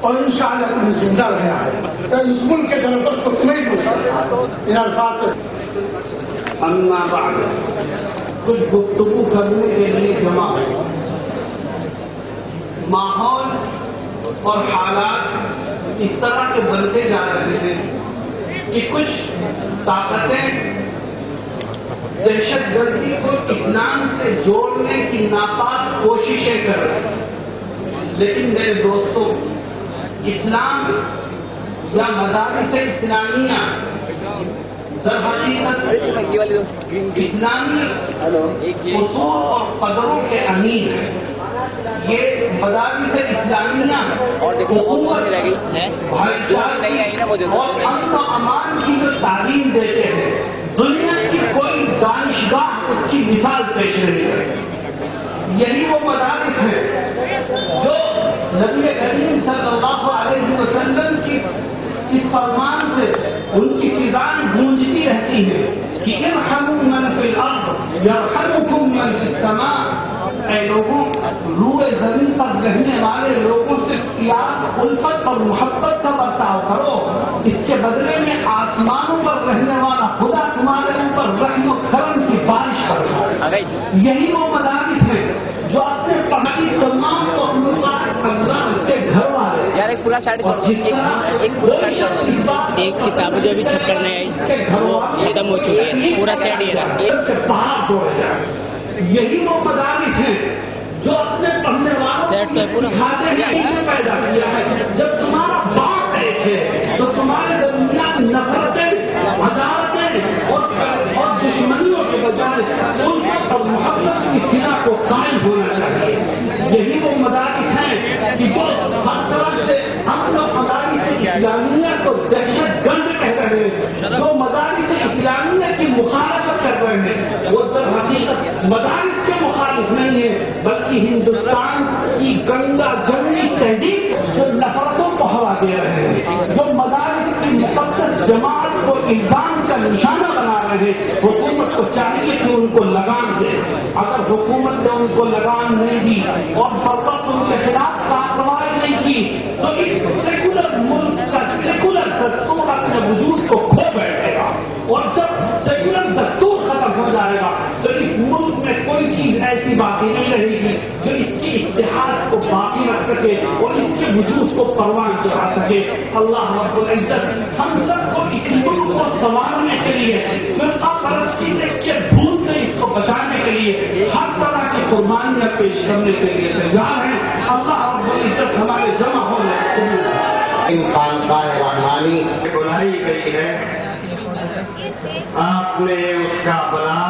اور انشاءاللہ تمہیں زندہ رہنا ہے. تو اس ملک کے تنفس کو تمہیں پوچھا ان الفاظ کے. اما بعد، کچھ گفتگو کرنے کے لیے جمع ہے. ماحول اور حالات اس طرح کے بنتے جا رہے ہیں کہ کچھ طاقتیں دہشت گردی کو اسلام سے جوڑنے کی ناپاک کوششیں کر رہے ہیں. لیکن میرے دوستو، اسلام یا مدارس اسلامیہ در حقیقت اسلامی اصول اور قدروں کے امین ہیں. یہ مدارس اسلامیہ حکومت، بھائی چارگی اور امن و امان کی جو تعلیم دیتے ہیں، دنیا کی کوئی دانشگاہ اس کی مثال پیش نہیں کرتی. یہی وہ مدارس ہیں جو نبی کریم صلی اللہ علیہ وسلم کی اس فرمان سے ان کی فضائیں گونجتی رہتی ہیں کہ ارحموا من فی الارض یرحمکم من فی السماء. اے لوگوں، روئے زمین پر رہنے والے لوگوں سے پیار، الفت اور محبت کا برتاؤ کرو، اس کے بدلے میں آسمانوں پر رہنے والا خدا تمہارے اوپر رحم و کرم کی بارش کرتا ہے. یہی وہ مدارس ہیں جو اپنے پڑھائی تمام اللہ کے گھر والے ایک کتاب جو ابھی چھپ کر نہیں آئی وہ ختم ہو چکی ہے، پورا سیٹ یہ رہا. یہی وہ مدارس ہیں جو اپنے پڑھنے والوں کو سکھاتے ہیں اسے پیدا کیا ہے. جب تمہارا باپ ایک ہے تو تمہارے درمیان نفرتیں، عداوتیں اور دشمنیوں کے بجائے الفت اور محبت کی فضا کو قائم ہونا چاہیے. یہی وہ مدارس ہیں کہ جو ہر طرح سے ہم لوگ مدارس اسلامیہ کو دہشت گرد کہہ رہے ہیں، جو مدارس اسلامیہ کی مخالفت کر رہے ہیں، وہ در حقیقت مدارس کے مخالف نہیں ہے بلکہ ہندوستان کی گنگا جمنی تحریک جو نفرتوں کو ہوا دے رہے ہیں، جو مدارس کی مقدس جماعت کو الزام کا نشانہ بنا رہے ہیں. حکومت کو چاہیے کہ ان کو لگام دے. اگر حکومت نے ان کو لگام نہیں دی اور فوراً ان کے خلاف کارروائی نہیں کی تو اس سیکولر ملک کا سیکولر دستور اپنے وجود کو کھو بیٹھے گا. اور جب سیکولر دستور ختم ہو جائے گا تو اس ملک میں کوئی چیز ایسی باقی نہیں رہے گی جو اس کی اتحاد کو باقی رکھ سکے اور اس کے وجود کو پروان چڑھا سکے. اللہ رب العزت ہم سب کو اقلیتوں کو سنوارنے کے لیے، فرقہ پرستی کے بھول سے اس کو بچانے کے لیے ہر طرح کی قربانیاں پیش کرنے کے لیے تیار ہیں. اللہ رب العزت ہمارے جمع ہونے خانقاہ رحمانی بنائی گئی ہے. آپ نے اس کا بنا